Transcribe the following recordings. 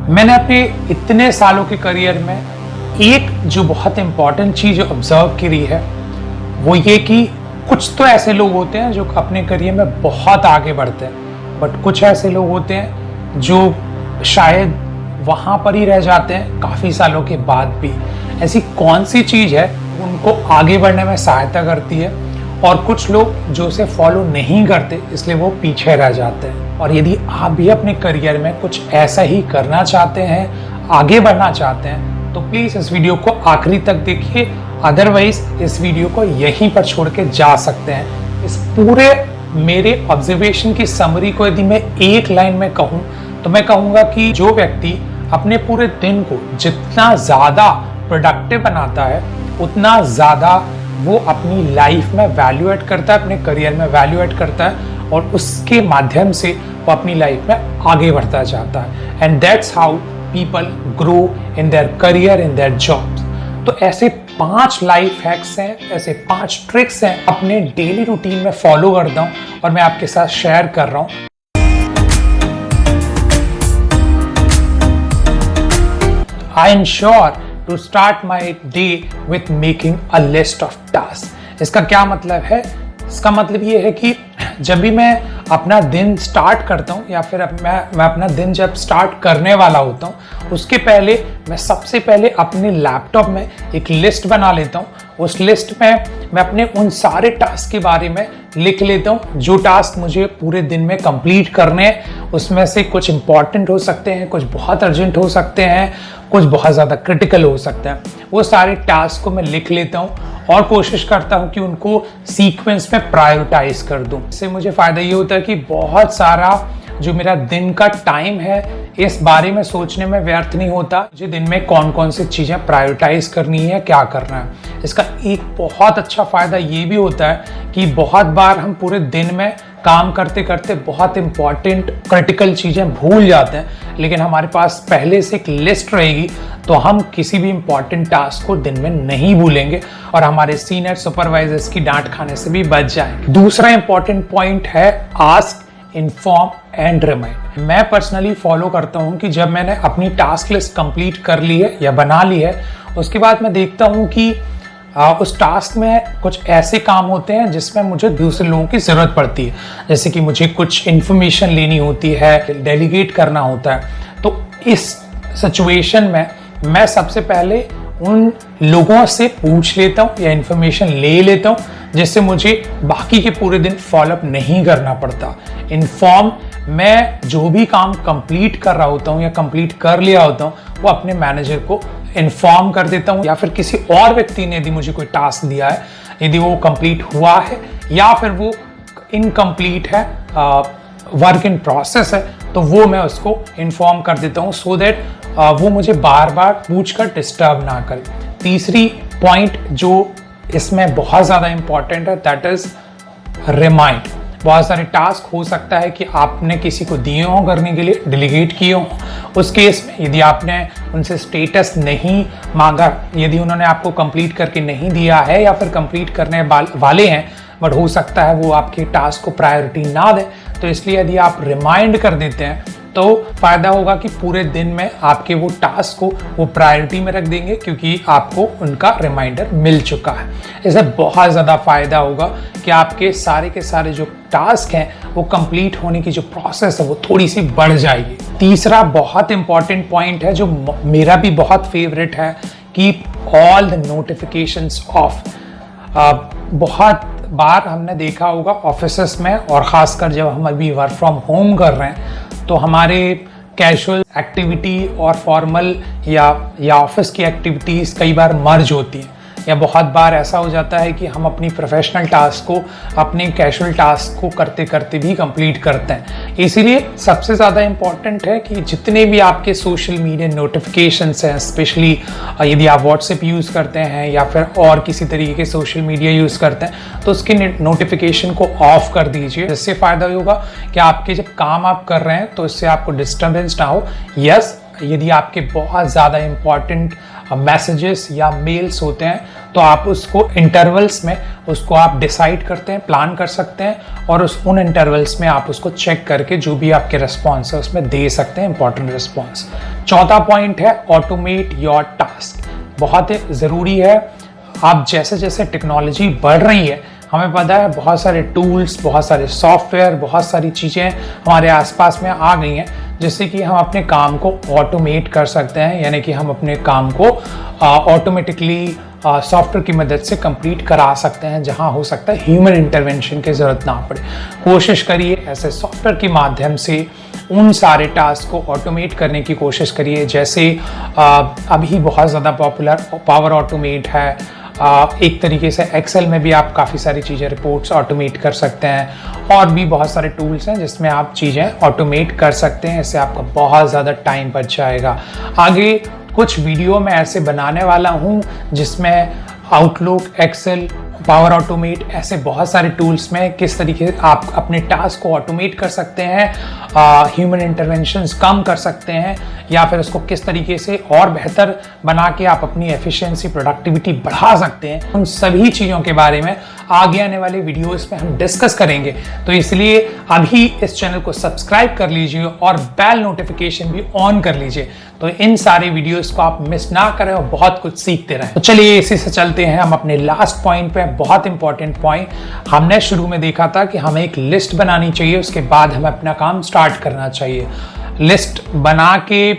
मैंने अपने इतने सालों के करियर में एक जो बहुत इंपॉर्टेंट चीज़ ऑब्जर्व करी है वो ये कि कुछ तो ऐसे लोग होते हैं जो अपने करियर में बहुत आगे बढ़ते हैं, बट कुछ ऐसे लोग होते हैं जो शायद वहाँ पर ही रह जाते हैं काफ़ी सालों के बाद भी। ऐसी कौन सी चीज़ है उनको आगे बढ़ने में सहायता करती है, और कुछ लोग जो उसे फॉलो नहीं करते इसलिए वो पीछे रह जाते हैं। और यदि आप भी अपने करियर में कुछ ऐसा ही करना चाहते हैं, आगे बढ़ना चाहते हैं, तो प्लीज़ इस वीडियो को आखिरी तक देखिए, अदरवाइज इस वीडियो को यहीं पर छोड़ के जा सकते हैं। इस पूरे मेरे ऑब्जर्वेशन की समरी को यदि मैं एक लाइन में कहूँ तो मैं कहूँगा कि जो व्यक्ति अपने पूरे दिन को जितना ज़्यादा प्रोडक्टिव बनाता है उतना ज़्यादा वो अपनी लाइफ में वैल्यू ऐड करता है, अपने करियर में वैल्यू ऐड करता है, और उसके माध्यम से वो अपनी लाइफ में आगे बढ़ता जाता है। And that's how people grow in their career, in their jobs. तो ऐसे 5 लाइफ हैक्स हैं, ऐसे 5 ट्रिक्स हैं अपने डेली रूटीन में फॉलो करता हूँ और मैं आपके साथ शेयर कर रहा हूँ। I am sure to start my day with making a list of tasks। इसका क्या मतलब है? इसका मतलब ये है कि जब भी मैं अपना दिन स्टार्ट करता हूँ या फिर मैं अपना दिन जब स्टार्ट करने वाला होता हूँ उसके पहले मैं सबसे पहले अपने लैपटॉप में एक लिस्ट बना लेता हूँ। उस लिस्ट में मैं अपने उन सारे टास्क के बारे में लिख लेता हूँ जो टास्क मुझे पूरे दिन में कंप्लीट करने हैं। उसमें से कुछ इंपॉर्टेंट हो सकते हैं, कुछ बहुत अर्जेंट हो सकते हैं, कुछ बहुत ज़्यादा क्रिटिकल हो सकते हैं। वो सारे टास्क को मैं लिख लेता हूँ और कोशिश करता हूँ कि उनको सीक्वेंस में प्रायोरिटाइज कर दूँ। इससे मुझे फ़ायदा ये होता है कि बहुत सारा जो मेरा दिन का टाइम है इस बारे में सोचने में व्यर्थ नहीं होता मुझे दिन में कौन कौन सी चीज़ें प्रायोरिटाइज करनी है, क्या करना है। इसका एक बहुत अच्छा फ़ायदा ये भी होता है कि बहुत बार हम पूरे दिन में काम करते करते बहुत इंपॉर्टेंट क्रिटिकल चीज़ें भूल जाते हैं, लेकिन हमारे पास पहले से एक लिस्ट रहेगी तो हम किसी भी इंपॉर्टेंट टास्क को दिन में नहीं भूलेंगे और हमारे सीनियर सुपरवाइजर्स की डांट खाने से भी बच जाएंगे। दूसरा इंपॉर्टेंट पॉइंट है आस्क, इन्फॉर्म एंड रिमाइंड। मैं पर्सनली फॉलो करता हूँ कि जब मैंने अपनी टास्क लिस्ट कंप्लीट कर ली है या बना ली है उसके बाद मैं देखता हूँ कि उस टास्क में कुछ ऐसे काम होते हैं जिसमें मुझे दूसरे लोगों की ज़रूरत पड़ती है, जैसे कि मुझे कुछ इन्फॉर्मेशन लेनी होती है, डेलीगेट करना होता है। तो इस सिचुएशन में मैं सबसे पहले उन लोगों से पूछ लेता हूँ या इन्फॉर्मेशन ले लेता हूँ जिससे मुझे बाकी के पूरे दिन फॉलोअप नहीं करना पड़ता। इन्फॉर्म, मैं जो भी काम कंप्लीट कर रहा होता हूँ या कंप्लीट कर लिया होता हूँ वो अपने मैनेजर को इन्फॉर्म कर देता हूँ, या फिर किसी और व्यक्ति ने यदि मुझे कोई टास्क दिया है, यदि वो कंप्लीट हुआ है या फिर वो इनकम्प्लीट है, वर्क इन प्रोसेस है, तो वो मैं उसको इन्फॉर्म कर देता हूँ सो दैट वो मुझे बार बार पूछकर डिस्टर्ब ना करे। तीसरी पॉइंट जो इसमें बहुत ज़्यादा इंपॉर्टेंट है दैट इज़ रिमाइंड। बहुत सारे टास्क हो सकता है कि आपने किसी को दिए हों करने के लिए, डेलीगेट किए हों। उस केस में यदि आपने उनसे स्टेटस नहीं मांगा, यदि उन्होंने आपको कंप्लीट करके नहीं दिया है या फिर कंप्लीट करने वाले हैं बट हो सकता है वो आपके टास्क को प्रायोरिटी ना दें, तो इसलिए यदि आप रिमाइंड कर देते हैं तो फ़ायदा होगा कि पूरे दिन में आपके वो टास्क को वो प्रायोरिटी में रख देंगे क्योंकि आपको उनका रिमाइंडर मिल चुका है। इससे बहुत ज़्यादा फ़ायदा होगा कि आपके सारे के सारे जो टास्क हैं वो कंप्लीट होने की जो प्रोसेस है वो थोड़ी सी बढ़ जाएगी। तीसरा बहुत इंपॉर्टेंट पॉइंट है जो मेरा भी बहुत फेवरेट है, keep all the notifications of. बहुत बार हमने देखा होगा ऑफिसेस में, और ख़ासकर जब हम अभी वर्क फ्रॉम होम कर रहे हैं तो हमारे कैजुअल एक्टिविटी और फॉर्मल या ऑफिस की एक्टिविटीज़ कई बार मर्ज होती हैं, या बहुत बार ऐसा हो जाता है कि हम अपनी प्रोफेशनल टास्क को अपने कैजुअल टास्क को करते करते भी कंप्लीट करते हैं। इसीलिए सबसे ज़्यादा इम्पॉर्टेंट है कि जितने भी आपके सोशल मीडिया नोटिफिकेशंस हैं, स्पेशली यदि आप व्हाट्सएप यूज़ करते हैं या फिर और किसी तरीके के सोशल मीडिया यूज़ करते हैं तो उसके नोटिफिकेशन को ऑफ कर दीजिए। इससे फ़ायदा होगा कि आपके जब काम आप कर रहे हैं तो इससे आपको डिस्टर्बेंस ना हो। यस, यदि आपके बहुत ज़्यादा इम्पॉर्टेंट मैसेजेस या मेल्स होते हैं तो आप उसको इंटरवल्स में उसको आप डिसाइड करते हैं, प्लान कर सकते हैं और उन इंटरवल्स में आप उसको चेक करके जो भी आपके रिस्पॉन्स है उसमें दे सकते हैं इंपॉर्टेंट रिस्पॉन्स। चौथा पॉइंट है ऑटोमेट योर टास्क। बहुत ही ज़रूरी है, आप जैसे जैसे टेक्नोलॉजी बढ़ रही है, हमें पता है बहुत सारे टूल्स, बहुत सारे सॉफ्टवेयर, बहुत सारी चीज़ें हमारे आसपास में आ गई हैं जिससे कि हम अपने काम को ऑटोमेट कर सकते हैं, यानी कि हम अपने काम को ऑटोमेटिकली सॉफ्टवेयर की मदद से कंप्लीट करा सकते हैं, जहां हो सकता है ह्यूमन इंटरवेंशन की ज़रूरत ना पड़े। कोशिश करिए ऐसे सॉफ्टवेयर के माध्यम से उन सारे टास्क को ऑटोमेट करने की कोशिश करिए। जैसे अभी बहुत ज़्यादा पॉपुलर पावर ऑटोमेट है, एक तरीके से एक्सेल में भी आप काफ़ी सारी चीज़ें, रिपोर्ट्स ऑटोमेट कर सकते हैं और भी बहुत सारे टूल्स हैं जिसमें आप चीज़ें ऑटोमेट कर सकते हैं। इससे आपका बहुत ज़्यादा टाइम बच जाएगा। आगे कुछ वीडियो मैं ऐसे बनाने वाला हूँ जिसमें आउटलुक, एक्सेल, पावर ऑटोमेट, ऐसे बहुत सारे टूल्स में किस तरीके से आप अपने टास्क को ऑटोमेट कर सकते हैं, ह्यूमन इंटरवेंशंस कम कर सकते हैं या फिर उसको किस तरीके से और बेहतर बना के आप अपनी एफिशिएंसी, प्रोडक्टिविटी बढ़ा सकते हैं। उन सभी चीज़ों के बारे में आगे आने वाले वीडियोस में हम डिस्कस करेंगे। तो इसलिए अभी इस चैनल को सब्सक्राइब कर लीजिए और बेल नोटिफिकेशन भी ऑन कर लीजिए, तो इन सारे वीडियोस को आप मिस ना करें और बहुत कुछ सीखते रहें। तो चलिए इसी से चलते हैं हम अपने लास्ट पॉइंट पे। बहुत इंपॉर्टेंट पॉइंट, हमने शुरू में देखा था कि हमें एक लिस्ट बनानी चाहिए, उसके बाद हमें अपना काम स्टार्ट करना चाहिए। लिस्ट बना के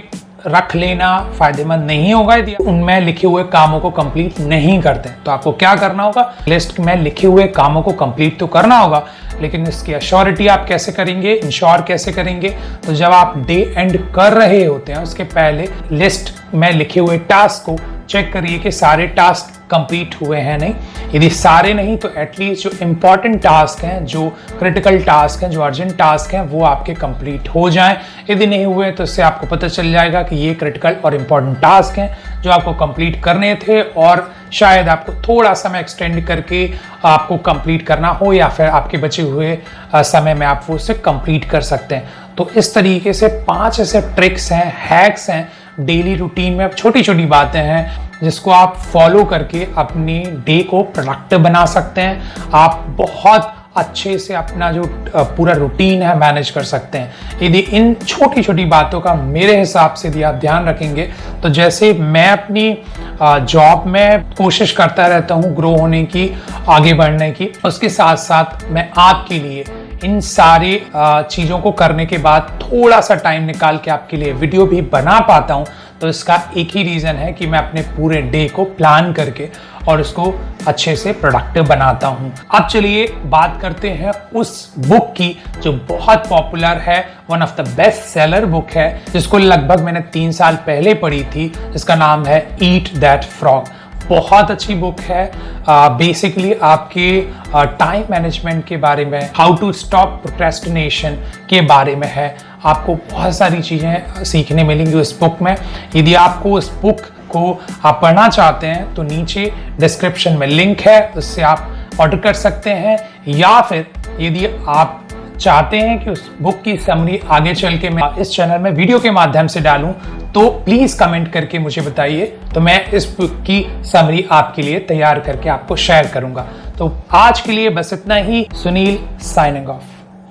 रख लेना फायदेमंद नहीं होगा यदि उनमें लिखे हुए कामों को कंप्लीट नहीं करते। तो आपको क्या करना होगा, लिस्ट में लिखे हुए कामों को कंप्लीट तो करना होगा, लेकिन इसकी अश्योरिटी आप कैसे करेंगे, इंश्योर कैसे करेंगे? तो जब आप डे एंड कर रहे होते हैं उसके पहले लिस्ट में लिखे हुए टास्क को चेक करिए कि सारे टास्क कंप्लीट हुए हैं नहीं। यदि सारे नहीं तो एटलीस्ट जो इंपॉर्टेंट टास्क हैं, जो क्रिटिकल टास्क हैं, जो अर्जेंट टास्क हैं, वो आपके कंप्लीट हो जाएं। यदि नहीं हुए तो इससे आपको पता चल जाएगा कि ये क्रिटिकल और इम्पॉर्टेंट टास्क हैं जो आपको कंप्लीट करने थे और शायद आपको थोड़ा समय एक्सटेंड करके आपको कंप्लीट करना हो या फिर आपके बचे हुए समय में आप वो उसे कंप्लीट कर सकते हैं। तो इस तरीके से 5 ऐसे ट्रिक्स हैं, हैक्स हैं डेली रूटीन में, छोटी छोटी बातें हैं जिसको आप फॉलो करके अपनी डे को प्रोडक्टिव बना सकते हैं। आप बहुत अच्छे से अपना जो पूरा रूटीन है मैनेज कर सकते हैं यदि इन छोटी छोटी बातों का मेरे हिसाब से यदि आप ध्यान रखेंगे। तो जैसे मैं अपनी जॉब में कोशिश करता रहता हूँ ग्रो होने की, आगे बढ़ने की, उसके साथ साथ मैं आपके लिए इन सारी चीज़ों को करने के बाद थोड़ा सा टाइम निकाल के आपके लिए वीडियो भी बना पाता हूँ। तो इसका एक ही रीज़न है कि मैं अपने पूरे डे को प्लान करके और उसको अच्छे से प्रोडक्टिव बनाता हूँ। अब चलिए बात करते हैं उस बुक की जो बहुत पॉपुलर है, one of the best seller book है, जिसको लगभग मैंने 3 साल पहले पढ़ी थी, जिसका नाम है ईट दैट फ्रॉग। बहुत अच्छी बुक है। बेसिकली आपके टाइम मैनेजमेंट के बारे में, हाउ टू स्टॉप प्रोक्रेस्टिनेशन के बारे में है। आपको बहुत सारी चीज़ें सीखने मिलेंगी उस बुक में। यदि आपको उस बुक को आप पढ़ना चाहते हैं तो नीचे डिस्क्रिप्शन में लिंक है, उससे आप ऑर्डर कर सकते हैं। या फिर यदि आप चाहते हैं कि उस बुक की समरी आगे चल के मैं इस चैनल में वीडियो के माध्यम से डालूं तो प्लीज कमेंट करके मुझे बताइए, तो मैं इस बुक की समरी आपके लिए तैयार करके आपको शेयर करूंगा। तो आज के लिए बस इतना ही। Sunil signing off.